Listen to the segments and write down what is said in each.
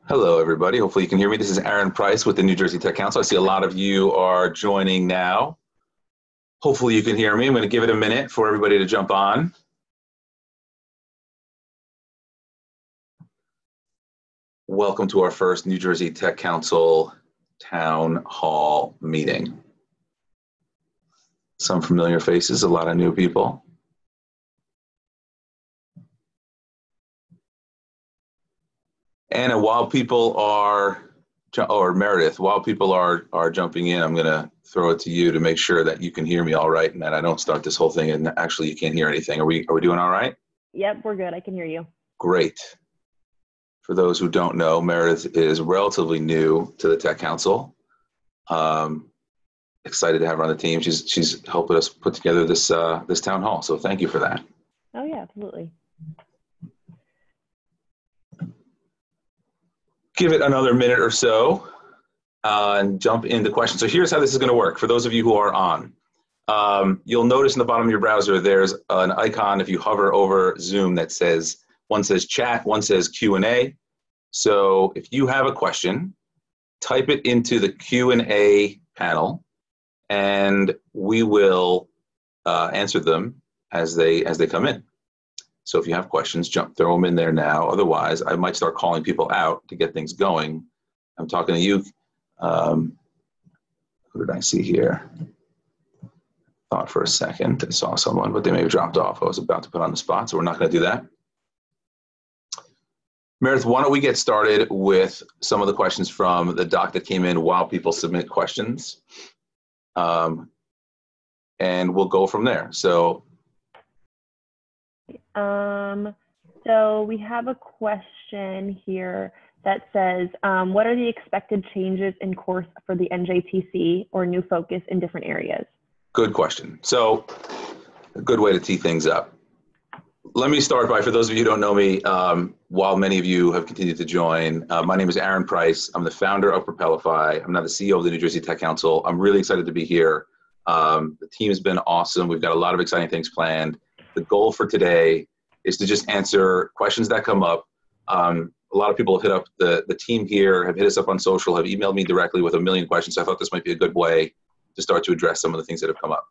Hello, everybody. Hopefully you can hear me. This is Aaron Price with the New Jersey Tech Council. I see a lot of you are joining now. Hopefully you can hear me. I'm going to give it a minute for everybody to jump on. Welcome to our first New Jersey Tech Council Town Hall meeting. Some familiar faces, a lot of new people. And while people are, or Meredith, while people are jumping in, I'm going to throw it to you to make sure that you can hear me all right and that I don't start this whole thing and actually you can't hear anything. Are we doing all right? Yep, we're good. I can hear you. Great. For those who don't know, Meredith is relatively new to the Tech Council. Excited to have her on the team. She's helping us put together this town hall. So thank you for that. Oh yeah, absolutely. Give it another minute or so and jump into questions. So here's how this is going to work. For those of you who are on, you'll notice in the bottom of your browser there's an icon if you hover over Zoom that says, one says chat, one says Q&A. So if you have a question, type it into the Q&A panel and we will answer them as they come in. So if you have questions, throw them in there now. Otherwise, I might start calling people out to get things going. I'm talking to you. Who did I see here? Thought for a second I saw someone, but they may have dropped off. I was about to put on the spot, so we're not going to do that. Meredith, why don't we get started with some of the questions from the doc that came in while people submit questions. And we'll go from there. So we have a question here that says, what are the expected changes in course for the NJTC or new focus in different areas? Good question. So a good way to tee things up. Let me start by, for those of you who don't know me, while many of you have continued to join, my name is Aaron Price. I'm the founder of Propelify. I'm now the CEO of the New Jersey Tech Council. I'm really excited to be here. The team has been awesome. We've got a lot of exciting things planned. The goal for today is to just answer questions that come up. A lot of people have hit up the team here, have hit us up on social, have emailed me directly with a million questions. So I thought this might be a good way to start to address some of the things that have come up.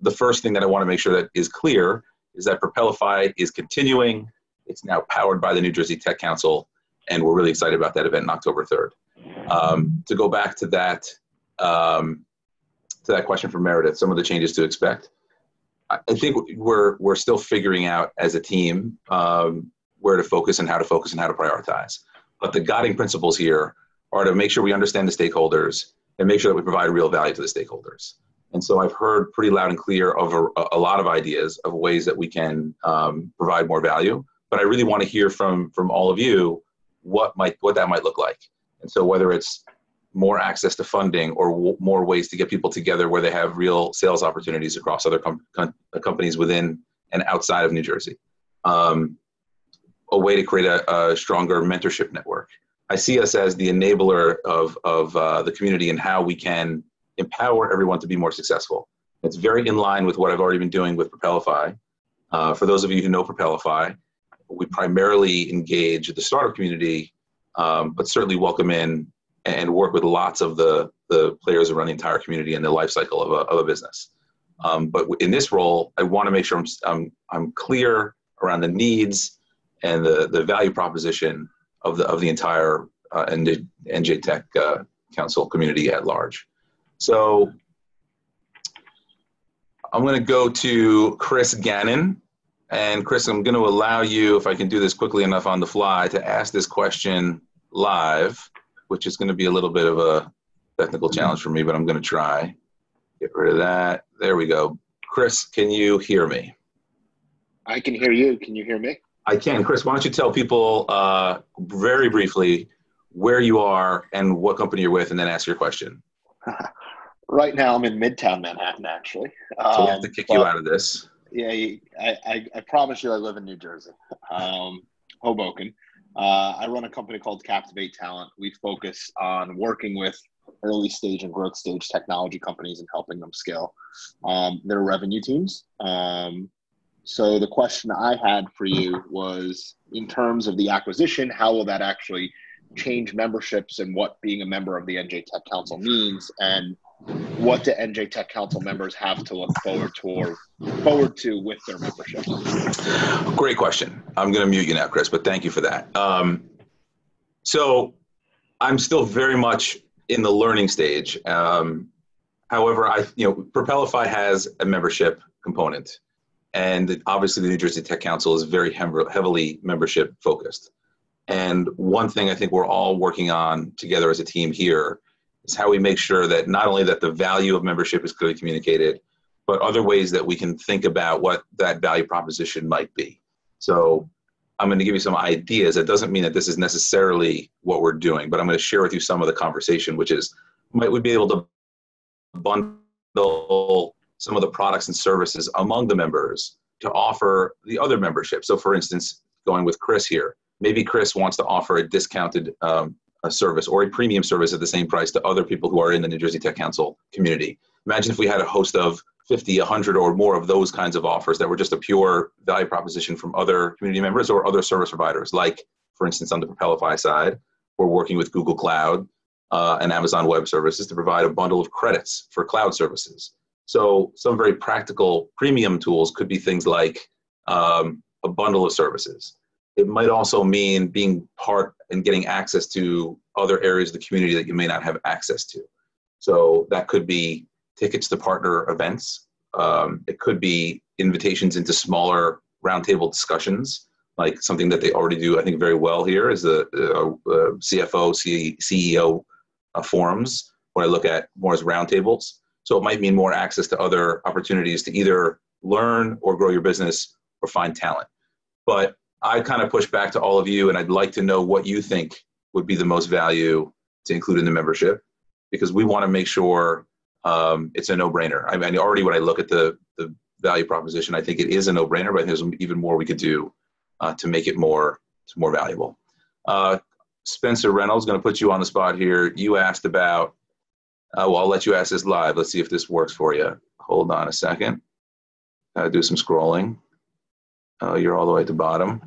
The first thing that I want to make sure that is clear is that Propelify is continuing. It's now powered by the New Jersey Tech Council, and we're really excited about that event on October 3rd. To go back to that question from Meredith, some of the changes to expect. I think we're still figuring out as a team where to focus and how to prioritize. But the guiding principles here are to make sure we understand the stakeholders and make sure that we provide real value to the stakeholders. And so I've heard pretty loud and clear of a lot of ideas of ways that we can provide more value. But I really want to hear from all of you what that might look like. And so whether it's more access to funding or more ways to get people together where they have real sales opportunities across other companies within and outside of New Jersey. A way to create a stronger mentorship network. I see us as the enabler of the community and how we can empower everyone to be more successful. It's very in line with what I've already been doing with Propelify. For those of you who know Propelify, we primarily engage the startup community, but certainly welcome in and work with lots of the players who run the entire community and the life cycle of a business. But in this role, I want to make sure I'm clear around the needs and the value proposition of the entire NJ Tech Council community at large. So I'm going to go to Chris Gannon. And Chris, I'm going to allow you, if I can do this quickly enough on the fly, to ask this question live, which is going to be a little bit of a technical challenge for me, but I'm going to try. Get rid of that. There we go. Chris, can you hear me? I can hear you. Can you hear me? I can. Chris, why don't you tell people very briefly where you are and what company you're with, and then ask your question. Right now, I'm in Midtown Manhattan, actually. So we have to kick you out of this. Yeah, I promise you I live in New Jersey, Hoboken. I run a company called Captivate Talent. We focus on working with early stage and growth stage technology companies and helping them scale their revenue teams. So the question I had for you was, in terms of the acquisition, how will that actually change memberships and what being a member of the NJ Tech Council means, and what do NJ Tech Council members have to look forward to with their memberships? Great question. I'm going to mute you now, Chris, but thank you for that. So I'm still very much in the learning stage. However, Propelify has a membership component, and obviously the New Jersey Tech Council is very heavily membership focused. And one thing I think we're all working on together as a team here is how we make sure that not only that the value of membership is clearly communicated, but other ways that we can think about what that value proposition might be. So I'm going to give you some ideas. That doesn't mean that this is necessarily what we're doing, but I'm going to share with you some of the conversation, which is, might we be able to bundle some of the products and services among the members to offer the other membership. So for instance, going with Chris here, maybe Chris wants to offer a discounted a service or a premium service at the same price to other people who are in the New Jersey Tech Council community. Imagine if we had a host of 50, 100 or more of those kinds of offers that were just a pure value proposition from other community members or other service providers. Like, for instance, on the Propelify side, we're working with Google Cloud and Amazon Web Services to provide a bundle of credits for cloud services. So some very practical premium tools could be things like a bundle of services. It might also mean being part and getting access to other areas of the community that you may not have access to. So that could be tickets to partner events. It could be invitations into smaller roundtable discussions, like something that they already do, I think, very well here is the CFO, CEO forums, what I look at more as roundtables. So it might mean more access to other opportunities to either learn or grow your business or find talent. But I kind of push back to all of you, and I'd like to know what you think would be the most value to include in the membership, because we want to make sure it's a no-brainer. I mean, already when I look at the value proposition, I think it is a no-brainer, but I think there's even more we could do to make it more valuable. Spencer Reynolds, going to put you on the spot here. You asked about, well, I'll let you ask this live. Let's see if this works for you. Hold on a second. Do some scrolling. You're all the way at the bottom.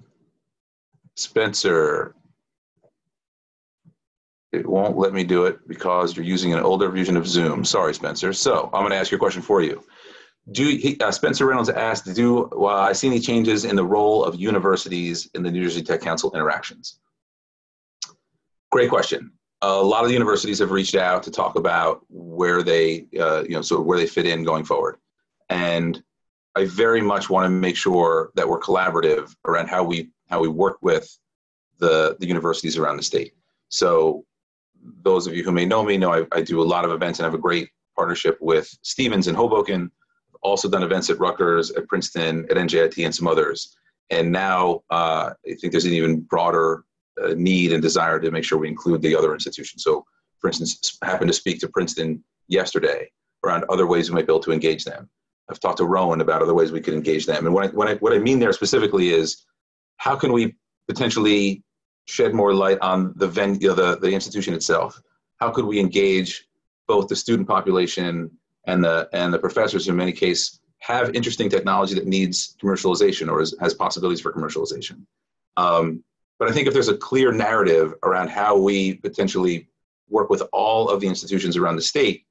Spencer, it won't let me do it because you're using an older version of Zoom. Sorry, Spencer. So I'm going to ask you a question for you. Spencer Reynolds asked, I see any changes in the role of universities in the New Jersey Tech Council interactions? Great question. A lot of the universities have reached out to talk about where they, sort of where they fit in going forward. And I very much want to make sure that we're collaborative around how we work with the universities around the state. So those of you who may know me know I do a lot of events and have a great partnership with Stevens and Hoboken. Also done events at Rutgers, at Princeton, at NJIT, and some others. And now I think there's an even broader need and desire to make sure we include the other institutions. So, for instance, I happened to speak to Princeton yesterday around other ways we might be able to engage them. I've talked to Rowan about other ways we could engage them. And what I mean there specifically is, how can we potentially shed more light on the venue, the institution itself? How could we engage both the student population and the professors who in many cases have interesting technology that needs commercialization or has possibilities for commercialization? But I think if there's a clear narrative around how we potentially work with all of the institutions around the state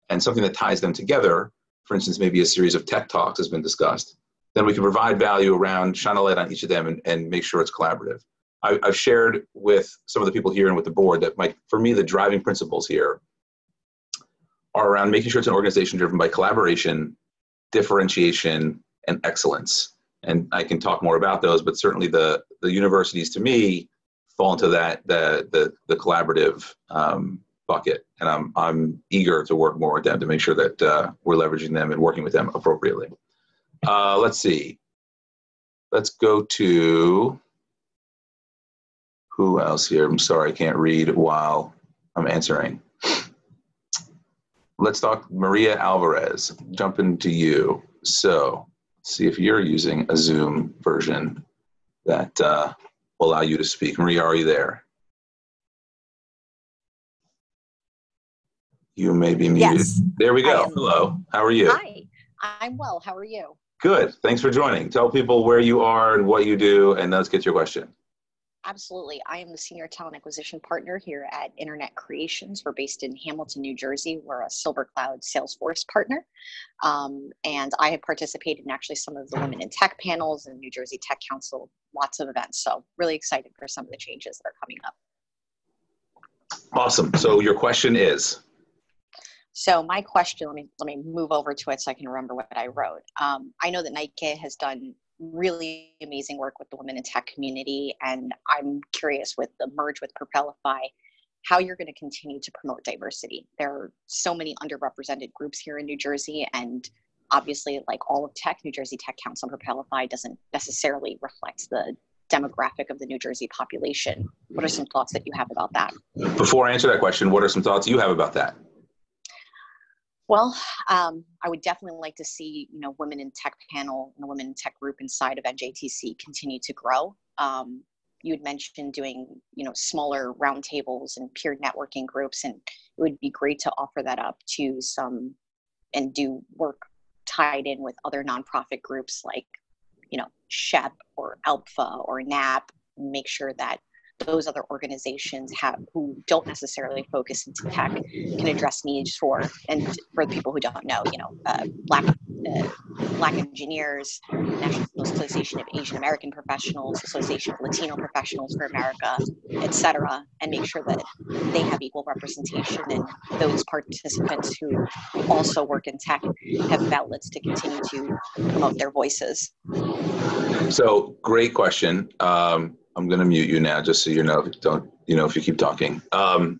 and something that ties them together, for instance, maybe a series of tech talks has been discussed, then we can provide value around, shine a light on each of them and make sure it's collaborative. I've shared with some of the people here and with the board that for me, the driving principles here are around making sure it's an organization driven by collaboration, differentiation, and excellence. And I can talk more about those, but certainly the universities to me fall into the collaborative bucket. And I'm eager to work more with them to make sure that we're leveraging them and working with them appropriately. Let's see. Let's go to who else here? I'm sorry, I can't read while I'm answering. Let's talk Maria Alvarez. Jump into you. So let's see if you're using a Zoom version that will allow you to speak. Maria, are you there? You may be muted. Yes. There we go. Hello. How are you? Hi. I'm well. How are you? Good. Thanks for joining. Tell people where you are and what you do, and let's get your question. Absolutely. I am the Senior Talent Acquisition Partner here at Internet Creations. We're based in Hamilton, New Jersey. We're a Silver Cloud Salesforce partner. And I have participated in actually some of the Women in Tech panels and New Jersey Tech Council, lots of events. So really excited for some of the changes that are coming up. Awesome. So your question is? So my question, let me move over to it so I can remember what I wrote. I know that Nike has done really amazing work with the women in tech community, and I'm curious with the merge with Propelify, how you're going to continue to promote diversity. There are so many underrepresented groups here in New Jersey, and obviously, like all of tech, New Jersey Tech Council and Propelify doesn't necessarily reflect the demographic of the New Jersey population. What are some thoughts that you have about that? Before I answer that question, what are some thoughts you have about that? Well, I would definitely like to see, women in tech panel and the women in tech group inside of NJTC continue to grow. You had mentioned doing, smaller roundtables and peer networking groups, and it would be great to offer that up to some and do work tied in with other nonprofit groups like, SHEP or ALPFA or NAP, and make sure that those other organizations who don't necessarily focus into tech can address needs for the people who don't know, Black engineers, National Association of Asian American Professionals, Association of Latino Professionals for America, et cetera, and make sure that they have equal representation, and those participants who also work in tech have outlets to continue to promote their voices. So great question. I'm going to mute you now, just so you know, if you keep talking. I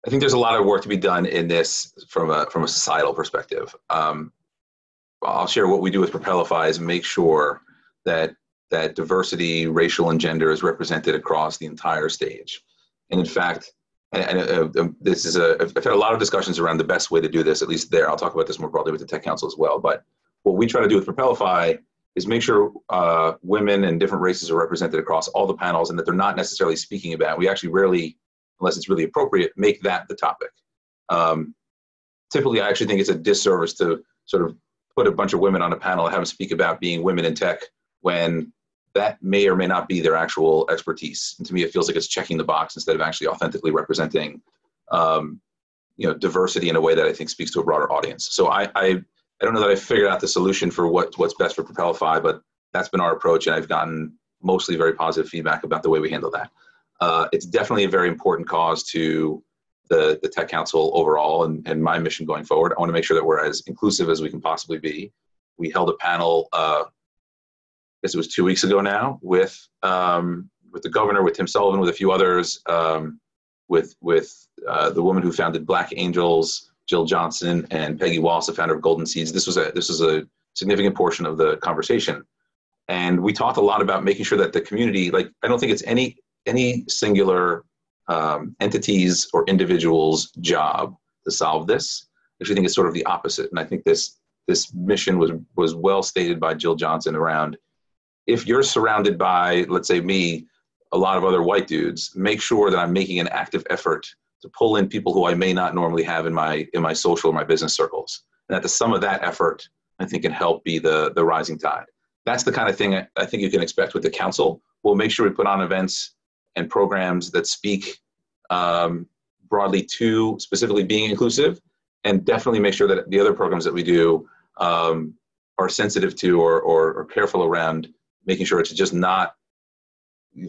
think there's a lot of work to be done in this from a societal perspective. I'll share what we do with Propelify is make sure that diversity, racial, and gender is represented across the entire stage. And in fact, I've had a lot of discussions around the best way to do this, at least there. I'll talk about this more broadly with the Tech Council as well. But what we try to do with Propelify is make sure women and different races are represented across all the panels, and that they're not necessarily speaking about. We actually rarely, unless it's really appropriate, make that the topic. Typically, I actually think it's a disservice to sort of put a bunch of women on a panel and have them speak about being women in tech when that may or may not be their actual expertise. And to me, it feels like it's checking the box instead of actually authentically representing, diversity in a way that I think speaks to a broader audience. So I don't know that I figured out the solution for what's best for Propelify, but that's been our approach, and I've gotten mostly very positive feedback about the way we handle that. It's definitely a very important cause to the Tech Council overall, and my mission going forward. I want to make sure that we're as inclusive as we can possibly be. We held a panel, I guess it was 2 weeks ago now, with the governor, with Tim Sullivan, with a few others, with the woman who founded Black Angels, Jill Johnson, and Peggy Wallace, the founder of Golden Seeds. This was a significant portion of the conversation. And we talked a lot about making sure that the community, I don't think it's any singular entity's or individual's job to solve this. I actually think it's sort of the opposite. And I think this mission was well stated by Jill Johnson around, if you're surrounded by, let's say me, a lot of other white dudes, make sure that I'm making an active effort to pull in people who I may not normally have in my social or my business circles. And that the sum of that effort, I think, can help be the rising tide. That's the kind of thing I think you can expect with the council. We'll make sure we put on events and programs that speak broadly to specifically being inclusive, and definitely make sure that the other programs that we do are sensitive to or careful around making sure it's just not,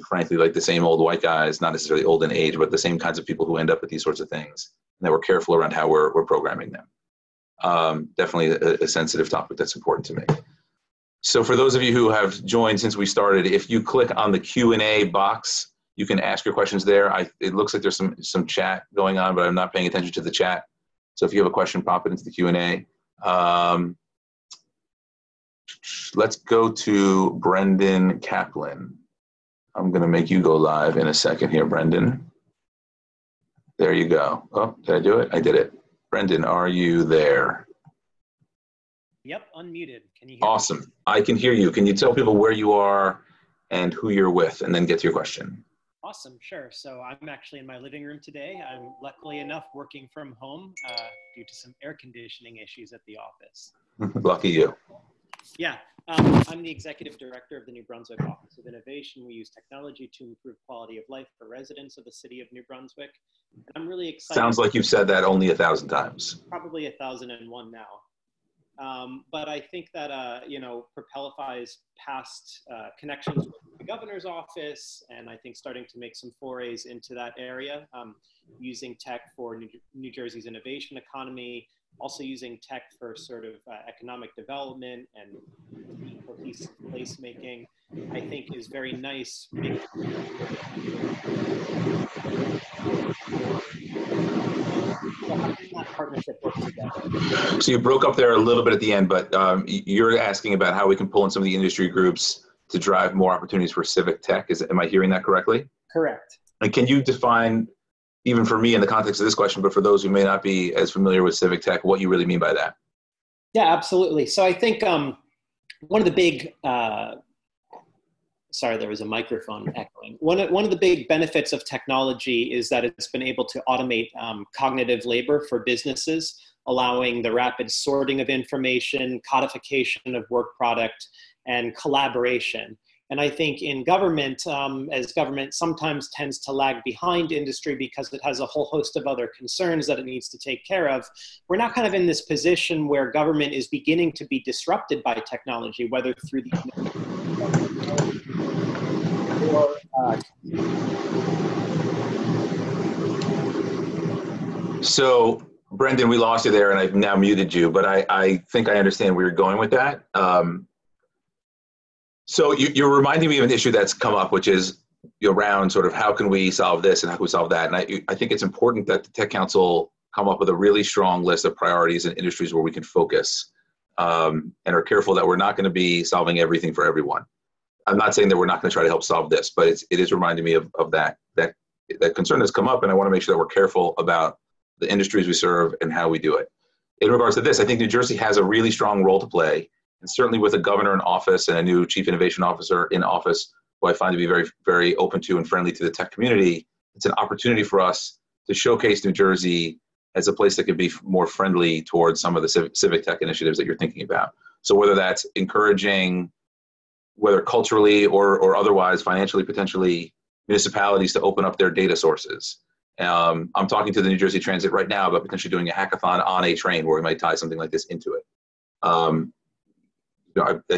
frankly, like the same old white guys, not necessarily old in age, but the same kinds of people who end up with these sorts of things, and that we're careful around how we're programming them. Definitely a sensitive topic that's important to me. So for those of you who have joined since we started, if you click on the Q&A box, you can ask your questions there. It looks like there's some chat going on, but I'm not paying attention to the chat. So if you have a question, pop it into the Q&A. Let's go to Brendan Kaplan. I'm going to make you go live in a second here, Brendan. There you go. Oh, did I do it? I did it. Brendan, are you there? Yep, unmuted. Can you hear Awesome. me? I can hear you. Can you tell people where you are and who you're with, and then get to your question? Awesome, sure. So I'm actually in my living room today. I'm luckily enough working from home due to some air conditioning issues at the office. Lucky you. Yeah, I'm the executive director of the New Brunswick Office of Innovation. We use technology to improve quality of life for residents of the city of New Brunswick. And I'm really excited. Sounds like you've said that only 1,000 times. Probably 1,001 now. But I think that, Propelify's past connections with the governor's office, and I think starting to make some forays into that area, using tech for New Jersey's innovation economy, also using tech for sort of economic development and cohesive placemaking, I think is very nice. So how does that partnership work together? So you broke up there a little bit at the end, but you're asking about how we can pull in some of the industry groups to drive more opportunities for civic tech. Am I hearing that correctly? Correct. And can you define, even for me in the context of this question, but for those who may not be as familiar with civic tech, what you really mean by that? Yeah, absolutely. So I think one of the big, sorry, there was a microphone echoing. One of the big benefits of technology is that it's been able to automate cognitive labor for businesses, allowing the rapid sorting of information, codification of work product, and collaboration. And I think in government, as government sometimes tends to lag behind industry because it has a whole host of other concerns that it needs to take care of, we're now kind of in this position where government is beginning to be disrupted by technology, whether through the So, Brendan, we lost you there, and I've now muted you, but I think I understand where you're going with that. So you're reminding me of an issue that's come up, which is around sort of how can we solve this and how can we solve that. And I think it's important that the Tech Council come up with a really strong list of priorities and industries where we can focus, and are careful that we're not going to be solving everything for everyone. I'm not saying that we're not going to try to help solve this, but it is reminding me of that concern that's come up, and I want to make sure that we're careful about the industries we serve and how we do it. In regards to this, I think New Jersey has a really strong role to play, and certainly with a governor in office and a new chief innovation officer in office, who I find to be very, very open to and friendly to the tech community, it's an opportunity for us to showcase New Jersey as a place that could be more friendly towards some of the civic tech initiatives that you're thinking about. So whether that's encouraging, whether culturally or otherwise, financially, potentially, municipalities to open up their data sources. I'm talking to the New Jersey Transit right now about potentially doing a hackathon on a train where we might tie something like this into it. I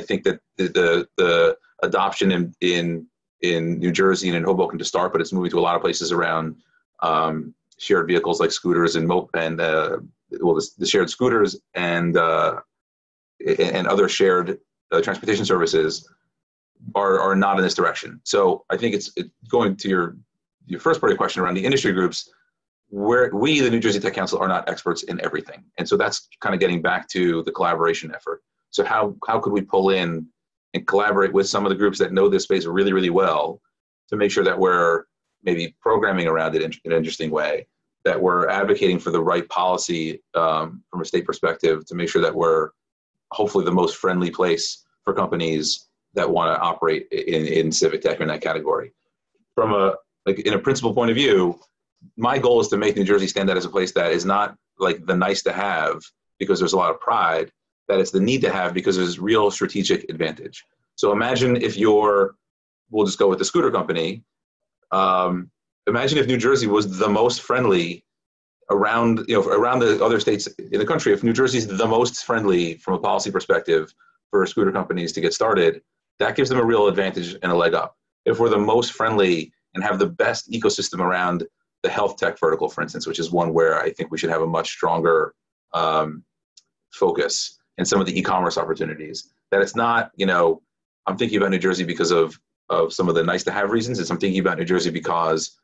think that the adoption in New Jersey and in Hoboken to start, but it's moving to a lot of places around shared vehicles like scooters and the shared scooters and other shared transportation services are not in this direction. So I think it's going to your first part of your question around the industry groups, where we, the New Jersey Tech Council, are not experts in everything. And so that's kind of getting back to the collaboration effort. So how could we pull in and collaborate with some of the groups that know this space really, really well to make sure that we're maybe programming around it in an interesting way, that we're advocating for the right policy from a state perspective to make sure that we're hopefully the most friendly place for companies that want to operate in civic tech in that category. From in a principal point of view, my goal is to make New Jersey stand out as a place that is not like the nice to have because there's a lot of pride, that it's the need to have because there's real strategic advantage. So imagine if we'll just go with the scooter company. Imagine if New Jersey was the most friendly around the other states in the country. If New Jersey is the most friendly from a policy perspective for scooter companies to get started, that gives them a real advantage and a leg up. If we're the most friendly and have the best ecosystem around the health tech vertical, for instance, which is one where I think we should have a much stronger focus, and some of the e-commerce opportunities, that it's not, I'm thinking about New Jersey because of some of the nice to have reasons. I'm thinking about New Jersey because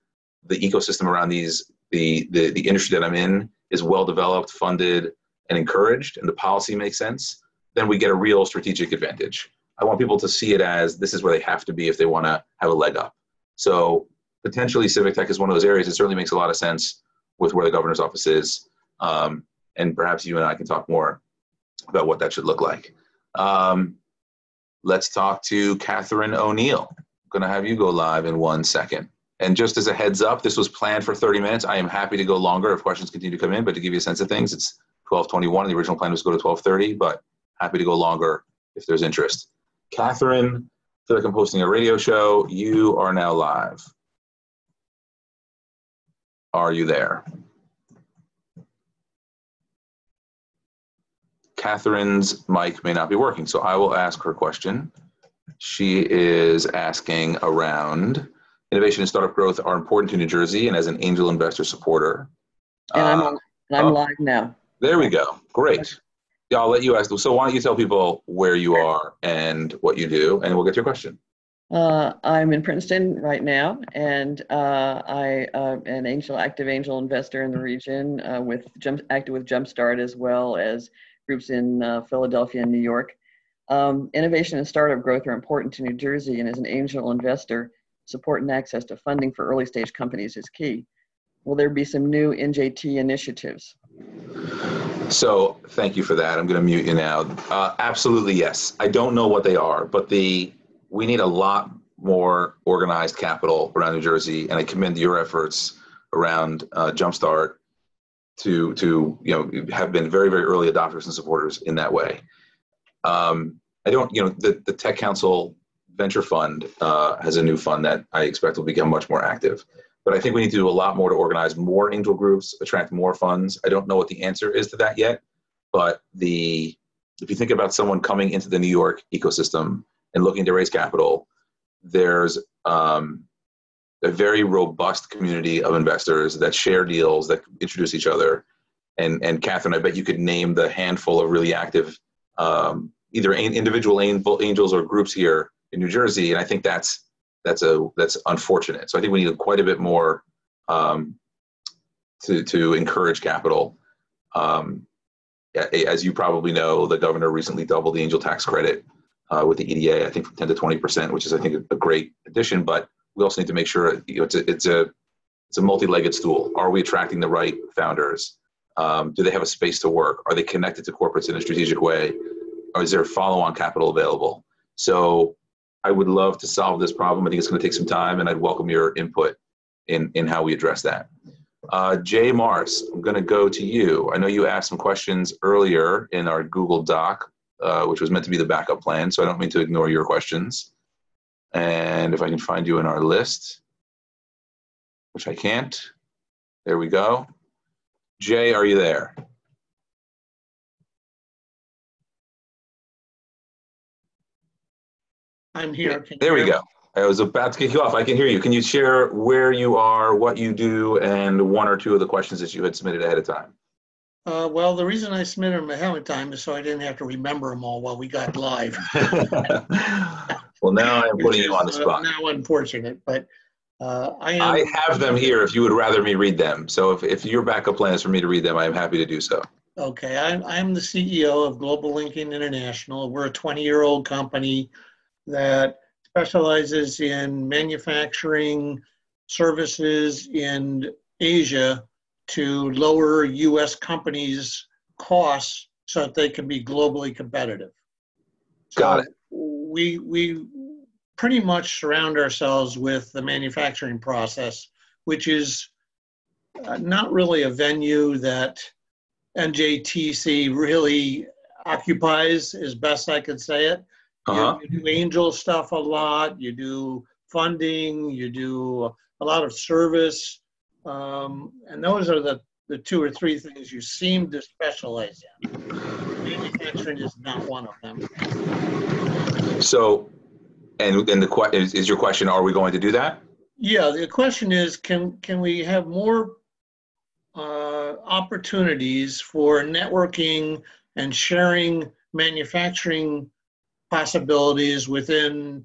the ecosystem around the industry that I'm in is well developed, funded, and encouraged, and the policy makes sense. Then we get a real strategic advantage. I want people to see it as this is where they have to be if they want to have a leg up. So potentially civic tech is one of those areas. It certainly makes a lot of sense with where the governor's office is. And perhaps you and I can talk more about what that should look like. Let's talk to Catherine O'Neill. I'm going to have you go live in 1 second. And just as a heads up, this was planned for 30 minutes. I am happy to go longer if questions continue to come in, but to give you a sense of things, it's 12:21. The original plan was to go to 12:30, but happy to go longer if there's interest. Catherine, I feel like I'm hosting a radio show. You are now live. Are you there? Catherine's mic may not be working, so I will ask her question. She is asking around innovation and startup growth are important to New Jersey, and as an angel investor supporter. And I'm live now. There we go. Great. Yeah, I'll let you ask. So why don't you tell people where you are and what you do, and we'll get to your question. I'm in Princeton right now, and I am an active angel investor in the region active with Jumpstart, as well as groups in Philadelphia and New York. Innovation and startup growth are important to New Jersey, and as an angel investor, support and access to funding for early stage companies is key. Will there be some new NJT initiatives? So thank you for that. I'm going to mute you now. Absolutely, yes. I don't know what they are, but we need a lot more organized capital around New Jersey, and I commend your efforts around Jumpstart to have been very, very early adopters and supporters in that way. The Tech Council Venture Fund has a new fund that I expect will become much more active. But I think we need to do a lot more to organize more angel groups, attract more funds. I don't know what the answer is to that yet, but if you think about someone coming into the New York ecosystem and looking to raise capital, there's a very robust community of investors that share deals, that introduce each other. And Catherine, I bet you could name the handful of really active either individual angels or groups here in New Jersey, and I think that's unfortunate. So I think we need quite a bit more to encourage capital. As you probably know, the governor recently doubled the angel tax credit with the EDA, I think from 10 to 20%, which is, I think, a great addition. But we also need to make sure it's a multi-legged stool. Are we attracting the right founders? Do they have a space to work? Are they connected to corporates in a strategic way? Or is there follow-on capital available? So I would love to solve this problem. I think it's going to take some time, and I'd welcome your input in how we address that. Jay Mars, I'm going to go to you. I know you asked some questions earlier in our Google Doc, which was meant to be the backup plan, so I don't mean to ignore your questions. And if I can find you in our list, which I can't. There we go. Jay, are you there? I'm here. There we go. I was about to kick you off. I can hear you. Can you share where you are, what you do, and one or two of the questions that you had submitted ahead of time? Well, the reason I submitted them ahead of time is so I didn't have to remember them all while we got live. Well, now I'm putting you on the spot. Now unfortunate, but I have them here if you would rather me read them. So if your backup plan is for me to read them, I'm happy to do so. Okay, I'm the CEO of Global Linking International. We're a 20-year-old company that specializes in manufacturing services in Asia to lower U.S. companies' costs so that they can be globally competitive. Got it. We pretty much surround ourselves with the manufacturing process, which is not really a venue that NJTC really occupies, as best I could say it. You do angel stuff a lot, you do funding, you do a lot of service, and those are the two or three things you seem to specialize in. Manufacturing is not one of them. So, and is your question, are we going to do that? Yeah, the question is, can we have more opportunities for networking and sharing manufacturing possibilities within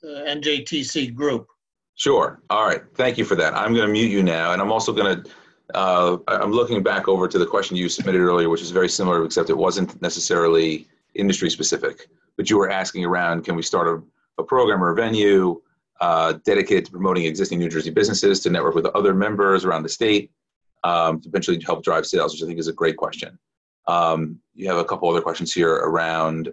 the NJTC group? Sure. All right. Thank you for that. I'm going to mute you now, and I'm also going to, I'm looking back over to the question you submitted earlier, which is very similar, except it wasn't necessarily industry specific, but you were asking around, can we start a program or a venue dedicated to promoting existing New Jersey businesses to network with other members around the state, to eventually help drive sales, which I think is a great question. You have a couple other questions here around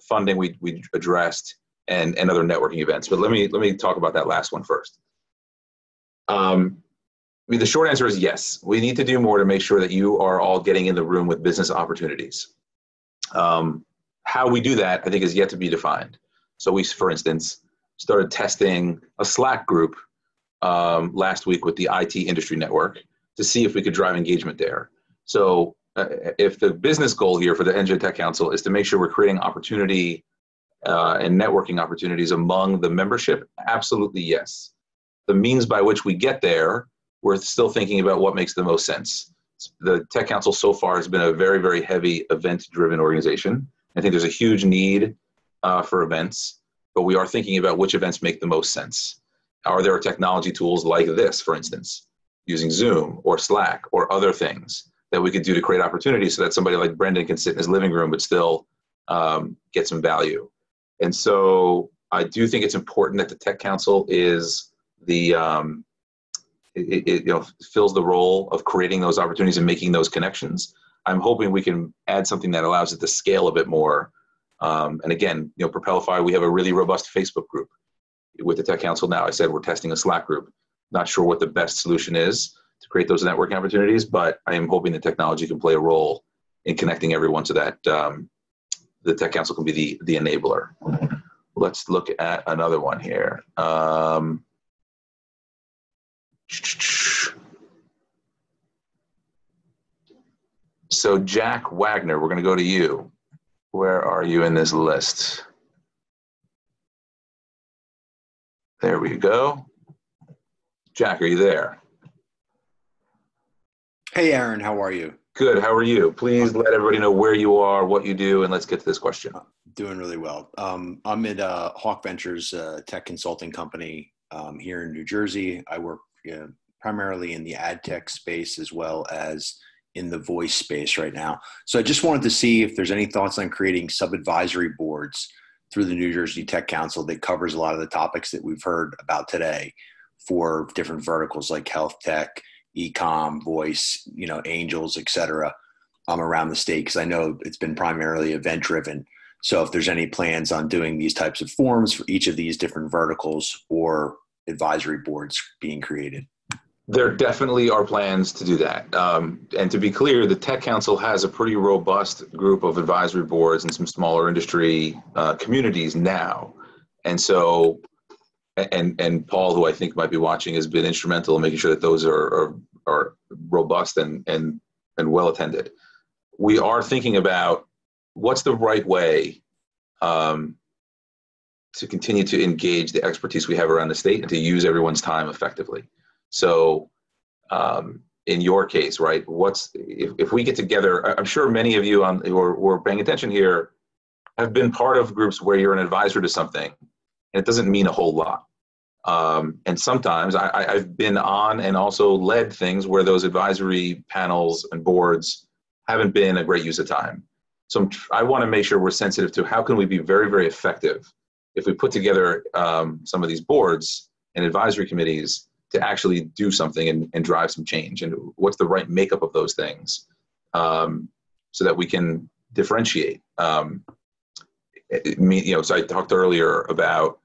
funding we addressed and other networking events, but let me talk about that last one first. The short answer is yes. We need to do more to make sure that you are all getting in the room with business opportunities. How we do that, I think, is yet to be defined. So we, for instance, started testing a Slack group last week with the IT Industry Network to see if we could drive engagement there. So if the business goal here for the NJ Tech Council is to make sure we're creating opportunity and networking opportunities among the membership, absolutely yes. The means by which we get there, we're still thinking about what makes the most sense. The Tech Council so far has been a very, very heavy event-driven organization. I think there's a huge need for events, but we are thinking about which events make the most sense. Are there technology tools like this, for instance, using Zoom or Slack or other things that we could do to create opportunities so that somebody like Brendan can sit in his living room but still get some value? And so I do think it's important that the Tech Council is the fills the role of creating those opportunities and making those connections. I'm hoping we can add something that allows it to scale a bit more. And again, Propelify, we have a really robust Facebook group with the Tech Council now. I said we're testing a Slack group. Not sure what the best solution is to create those networking opportunities, but I am hoping the technology can play a role in connecting everyone so that the Tech Council can be the enabler. Let's look at another one here. So Jack Wagner, we're going to go to you. Where are you in this list? There we go. Jack, are you there? Hey, Aaron, how are you? Good. How are you? Please let everybody know where you are, what you do, and let's get to this question. Doing really well. I'm at Hawk Ventures tech consulting company here in New Jersey. I work primarily in the ad tech space as well as in the voice space right now. So I just wanted to see if there's any thoughts on creating sub-advisory boards through the New Jersey Tech Council that covers a lot of the topics that we've heard about today for different verticals like health tech, e-com, voice, angels, et cetera, around the state, because I know it's been primarily event driven. So if there's any plans on doing these types of forums for each of these different verticals or advisory boards being created. There definitely are plans to do that. And to be clear, the Tech Council has a pretty robust group of advisory boards and some smaller industry communities now. And so, and Paul, who I think might be watching, has been instrumental in making sure that those are robust and well attended. We are thinking about what's the right way to continue to engage the expertise we have around the state and to use everyone's time effectively. So in your case, right, if we get together, I'm sure many of you who are paying attention here have been part of groups where you're an advisor to something, and it doesn't mean a whole lot. And sometimes I've been on and also led things where those advisory panels and boards haven't been a great use of time. So I want to make sure we're sensitive to how can we be very, very effective if we put together some of these boards and advisory committees to actually do something and drive some change, and what's the right makeup of those things so that we can differentiate. So I talked earlier about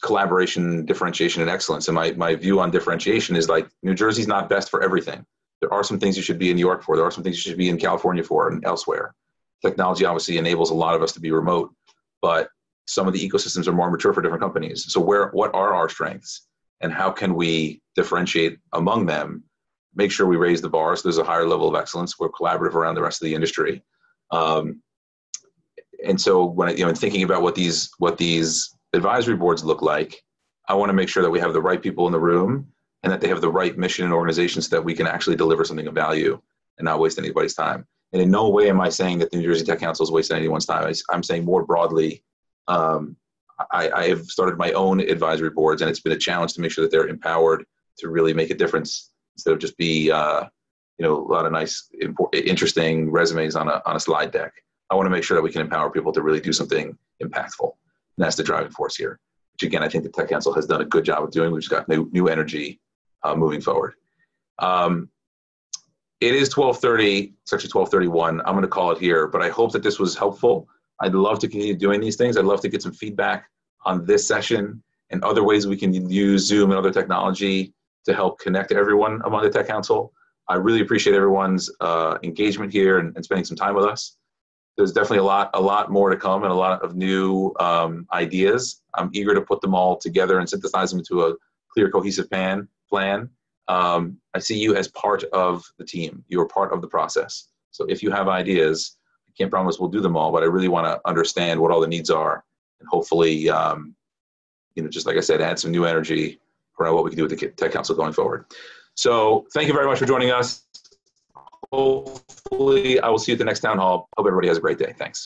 collaboration, differentiation, and excellence. And my view on differentiation is like New Jersey's not best for everything. There are some things you should be in New York for. There are some things you should be in California for and elsewhere. Technology obviously enables a lot of us to be remote, but some of the ecosystems are more mature for different companies. So what are our strengths? And how can we differentiate among them, make sure we raise the bar so there's a higher level of excellence, we're collaborative around the rest of the industry. And so when in thinking about what these advisory boards look like, I want to make sure that we have the right people in the room and that they have the right mission and organization so that we can actually deliver something of value and not waste anybody's time. And in no way am I saying that the New Jersey Tech Council is wasting anyone's time. I'm saying more broadly, I have started my own advisory boards, and it's been a challenge to make sure that they're empowered to really make a difference instead of just be, a lot of nice, interesting resumes on a slide deck. I want to make sure that we can empower people to really do something impactful. And that's the driving force here, which again, I think the Tech Council has done a good job of doing. We've just got new energy moving forward. It is 12:30, it's actually 12:31. I'm going to call it here, but I hope that this was helpful. I'd love to continue doing these things. I'd love to get some feedback on this session and other ways we can use Zoom and other technology to help connect everyone among the Tech Council. I really appreciate everyone's engagement here and spending some time with us. there's definitely a lot more to come and a lot of new ideas. I'm eager to put them all together and synthesize them into a clear, cohesive plan. I see you as part of the team. You are part of the process. So if you have ideas, I can't promise we'll do them all, but I really want to understand what all the needs are, and hopefully, just like I said, add some new energy around what we can do with the Tech Council going forward. So thank you very much for joining us. Hopefully, I will see you at the next town hall. Hope everybody has a great day. Thanks.